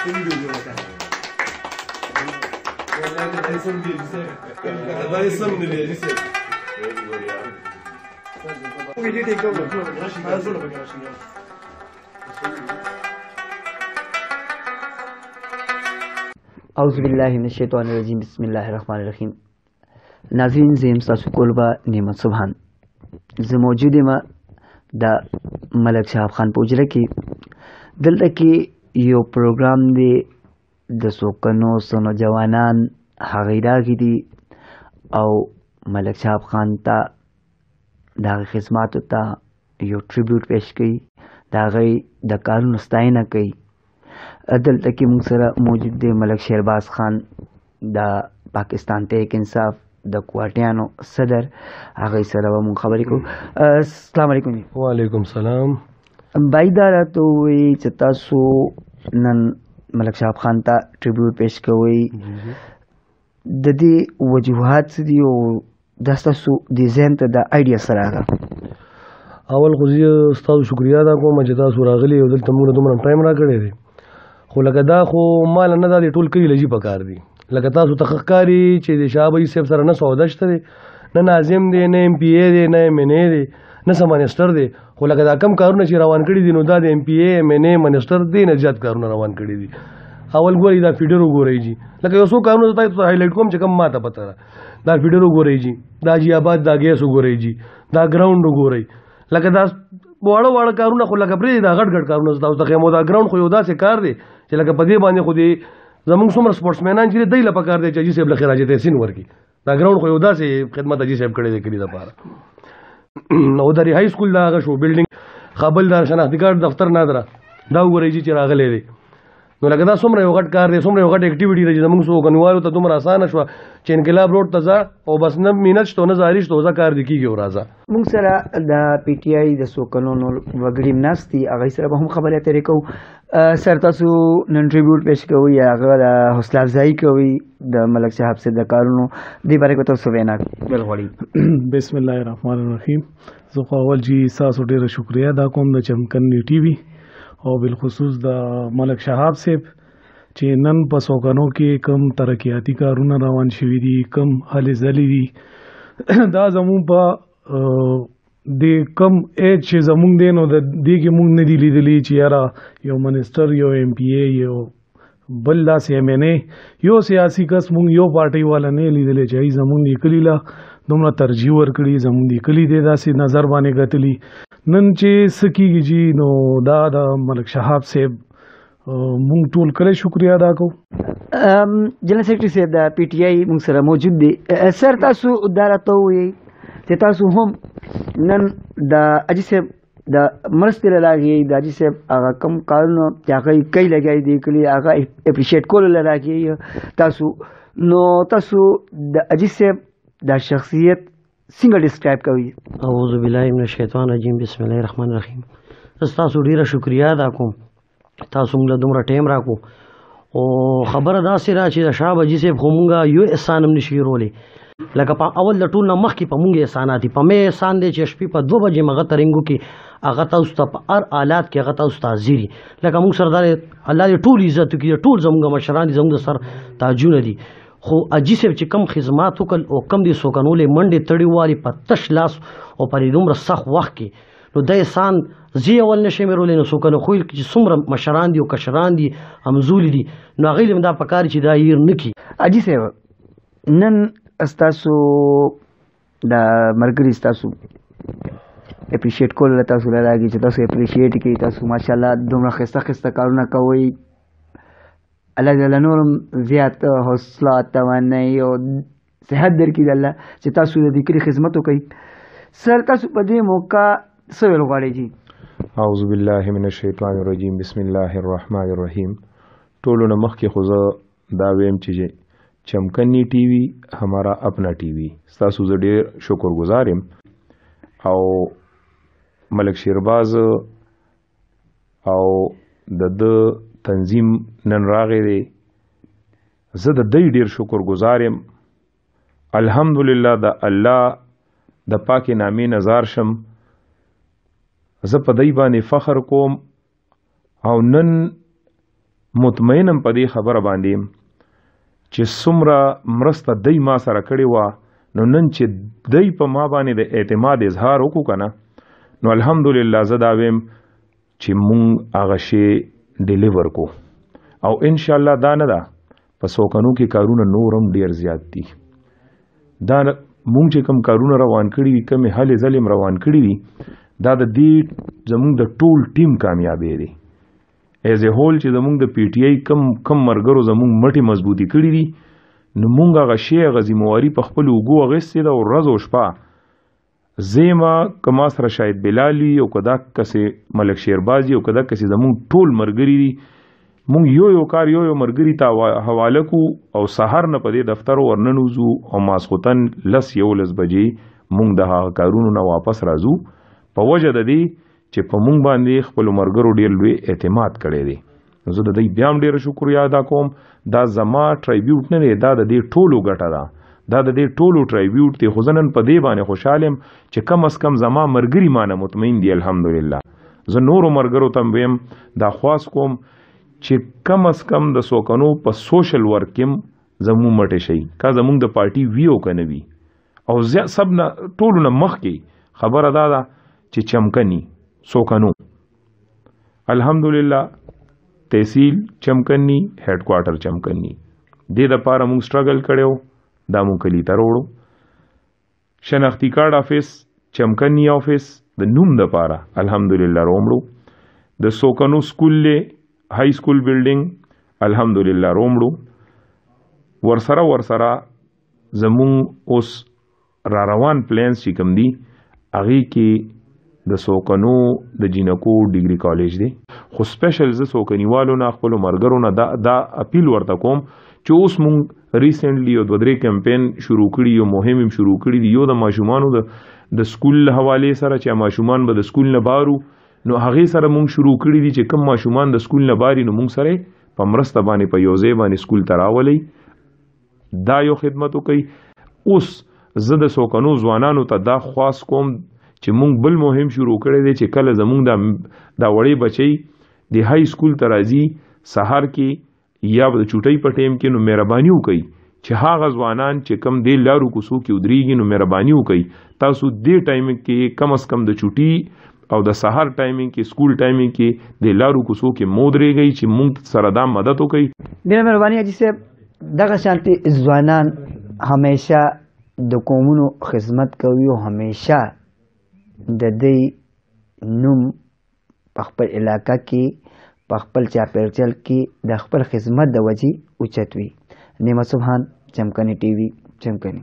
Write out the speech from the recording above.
اعوذ باللہ من الشیطان الرجیم بسم اللہ الرحمن الرحیم. ناظرین زیم تاسو کولبا نعمت سبحان زه موجود یم د ملک شهاب خان په حجره کې. دلته کې یو پروګرام دی د څو کڼو څو نوجوانان هغوی راغلي دي او ملک شهاب خان ته د هغې خدماتو ته یو ټریبیوټ پیش کوي، د هغوی د کارونو ستاینه کوي. دلته کې موږ سره موجود دی ملک شهرباز خان د پاکستان تحریک انصاف د کوټیانو صدر. هغوی سره به موږ خبرې کوو. السلام علیکم. وعلیکم السلام. بھائی دا راته ووایي چې تاسو نن ملک شهاب خان ته ټریبیوټ پیش کوئ، د دې وجوهات څه دي او دا ستاسو دې ذهن ته د آیډیا څه راغله؟ اول خو زه ستاسو شکریا ادا کوم چې تاسو راغلي او دلته موږ دومره ټایم راکړی دی. خو لکه دا خو مال نه دا د ټول کلي لجي پکار دي. لکه تاسو ته ښه ښکاري چې د شاه صاحب سره نه سودا شته دی، نه ناظم دی، نه ایم پی ای دی، نه ایم این ای دی، نه څه منسټر دی. خو لکه دا کم کارونه چې روان کړي دي نو دا د ایم پی ای، ایم این ای، منسټر دی نه زیات کارونه روان کړي دي. اول ګورئ دا فیډر وګورئ جي. لکه یو څو کارونه زه تاسو ته هایلایټ کوم چې کوم ماته پته ده. دا فیډر وګورئ جي، دا جي آباد دا ګیس وګورئ جي، دا ګراوند وګورئ. لکه دا واړه واړه کارونه خو لکه پرې دا غټ غټ کارونه تاسو ته ښیم. دا ګراوند خو یو داسې کار دی چې لکه په دې باندې خو دې زموږ څومره سپورټسمینان چې دی له پکار دی چې حاجي صاحب له خیر حاجي تحسین ورکړي. دا ګراوند خو یو داسې خدمت حاجي صاحب کړی دی کلي دپاره. او د های سکول دا هغه شو بلډینګ خابل دا شناختي کارت دفتر نادره دا وګورئ چې راغلی دی. نو لکه دا څومره یو غټ کار دی، څومره یو غټ اکټیویټي دی چې زموږ څو کلیوالو ته دومره اسانه شوه چې انقلاب روډ ته ځه او بس نه مینت شته نه زاري شته ځه کار دې کېږي او راځه. موږ سره د پی ټي آی د څو کلونو وګړي ناست دي، هغوی سره به هم خبرې اترې کوو. سر تاسو نن ټریبیوټ پیش کوئ، هغه د حوصله افزایي کوئ د ملک شهاب صاحب د کارونو، دې باره کې تاسو وینا کول غواړئ؟ بسم الله الرحمن الرحیم. زه خو اول جی تاسو ډېره شکریا ادا کوم د چمکن ټي وي او بالخصوص د ملک شهاب صاحب چې نن په سوګنو کې کم ترقیاتی کارونه روان شوي دي، کم هلې ځلې دي. دا زموږ په د کم ایج چې زموږ دی نو د دې کې موږ نه دي لیدلي چې یاره یو منسټر، یو ایم پی ای، یو بل داسې ایم این ای، یو سیاسي کس موږ یو پارټۍ والا نه لیدلی چې هغوی زموږ د کلي له دومره ترجیح ورکړي، زموږ د کلي دی داسې نظر باندې کتلي. نن چې څه کېږي جي نو دا د ملک شهاب صاحب مونږ ټول کله شکریا ادا کوو. جنرال سیکرټري صاحب د پی ټي آی مونږ سره موجود دی. سر تاسو دا راته ووایئ چې تاسو هم نن د حاجي صاحب د مرستې له لارې د حاجي صاحب هغه کم کارونه چې هغه کوي لګیا دي کلي هغه اپریشیټ کولو له لارې تاسو، نو تاسو د حاجي صاحب د شخصیت څنګه ډسکرایب کوئ؟ اعوذ بالله من الشیطان الرجیم بسم الله الرحمن الرحیم. زه تاسو ډېره شکریا ادا کوم، تاسو موږ له دومره ټایم راکو او خبره داسې را چې د شاه حاجي صاحب خو موږ یو احسان هم نشي هیرولی. لکه په اول د ټول نه مخکې په موږ احسانات دي. په مې احسان دی چې شپې په 2 بجې مغه ترنګو کې هغه تاسو ته په هر حالات کې هغه تاسو ته حاضر وي. لکه موږ سره دا الله دې ټول عزت وکړي، ټول زموږ مشران دي، زموږ د سر تاجونه دي. خو حاجي صاحب چې کم خدمات وکړل او کم دې سوکنولې منډې تړې والي په تش لاس او په دې دومره سخت وخت کې، نو دا احسان زه اول نشم هیرولی. نو څوک نه خو چې څومره مشران دي او کشران دي همزولي دي نو هغوی له هم دا پکار چې دا هیر نه کړي. حاجي صاحب نن ستاسو د ملګري ستاسو اپریشیټ کولو له تاسو له راځي چې تاسو اپریشیټ کړئ، تاسو ماشاءالله دومره ښایسته ښایسته کارونه کوئ. الله تعالی نورم زیات حوصله توانایي او صحت درکړي الله چې تاسو د دې کلي خدمت وکړئ. سر تاسو په دې موقع څه ویل غواړئ جي؟ اعوذ بالله من الشیطان الرجیم بسم الله الرحمن الرحیم. ټولو نه مخکې خو زه دا ویم چې چمکنی ٹی وی ہمارا اپنا ٹی وی، ستاسو زه ډېر شکر گزار یم. او ملک شهرباز او د تنظیم نن راغی دی، زه د دوی ډېر شکر گزار یم. الحمدلله د الله د پاکې نامې نظار شم، زه په دوی باندې فخر کوم. او نن مطمئنم په دې خبره باندې چې څومره مرسته دی ما سره کړې وه نو نن چې دی په ما باندې د اعتماد اظهار وکړو که نه نو الحمدلله زه دا ویم چې مونږ هغه شی ډیلیور کو او انشاءالله دا نه ده په څوکنو کې کارونه نور هم ډیر زیات دي دا مونږ چې کوم کارونه روان کړي وي کومې هلې ځلې روان کړي وي دا د دې زمونږ د ټول ټیم کامیابی دی ایز ا هول چې زمونږ د پی ټی آی کم مرګرو زمونږ مټې مضبوطی کړي دي نو مونږ هغه شی هغه ذمواري په خپل اوږو اخیستې ده او ورځ او شپه زیما که ما سره شاید بلالي او که دا کسې ملک شیربازي او که دا کسې زمونږ ټول ملګري دي مونږ یو کار یو ملګري ته حواله کو او سهار نه په دې دفتر ورننوځو او ماسخوتن 11 بجې مونږ د هغه کارونو نه واپس راځو په وجه د دې چې په مونږ باندې خپل مرګرو ډیر لوی اعتماد کړی دی نو زه د دې بیا هم ډیره شکریا ادا کوم دا زما ټرایبیوټ نه دی دا د دې ټولو ګټه ده دا د دې ټولو ټرایبیوټ دی خو زه نن په دې باندې خوشحال یم چې کم از کم زما ملګري مانه مطمئن دي الحمدلله زه نورو ملګرو ته هم ویم دا خواست کوم چې کم از کم د څوکنو په سوشل ورک کې زموږ مټې شي که زموږ د پارټي وي او که نه وي او سب نه ټولو نه مخکې خبره دا ده چې چمکني څوکنو الحمدلله تحصیل چمکني هیډ کوارټر چمکني دې دپاره موږ سټرګل کړی دا موږ کلي ته راوړو شناختي کارډ آفیس چمکني آفیس د نوم دپاره الحمدلله راوړو د څوکنو سکول لی های سکول بلډینګ الحمدلله راوړو ورسره زموږ اوس را روان پلانس چې کوم دي هغې کې د څوکنو د جینکو ډیګري کالج دی خو سپیشل زه څوکنیوالو نه خپلو ملګرو نه دا اپیل ورته کوم چې اوس مونږ ریسنټلی یو 2-3 کمپین شروع کړي یو مهم هم شروع کړي دي یو د ماشومانو د سکول له حوالې سره چې ماشومان به د سکول نه بارو نو هغې سره مونږ شروع کړي دي چې کم ماشومان د سکول نه باري نو مونږ سره په مرسته باندې په یو ځای باندې سکول ته راولئ دا یو خدمت وکړئ اوس زه د څوکنو ځوانانو ته دا خواست کوم چې مونږ بل مهم شروع کړی دی چې کله زمونږ دا وړې بچی د های سکول ته راځي سهار کې یا د چوټۍ په ټیم کې نو مهرباني وکړئ چې هغه ځوانان چې کم دې لارو کوڅو کې ودرېږي نو مهرباني وکړئ تاسو دې ټایمنګ کې کم از کم د چوټي او د سهار ټایمنګ کې سکول ټایمنګ کې د لارو کوڅو کې مو ودرېږئ چې مونږ سره دا مدد وکړئ ډېره مهرباني حاجي صاحب دغه شانتې ځوانان همیشه د قومونو خدمت کوي او همیشه د دې نوم په خپل علاقه کې په خپل چاپیریال کې د خپل خدمت د وجې اوچت وي نعمت سبحان چمکني ټي وي چمکني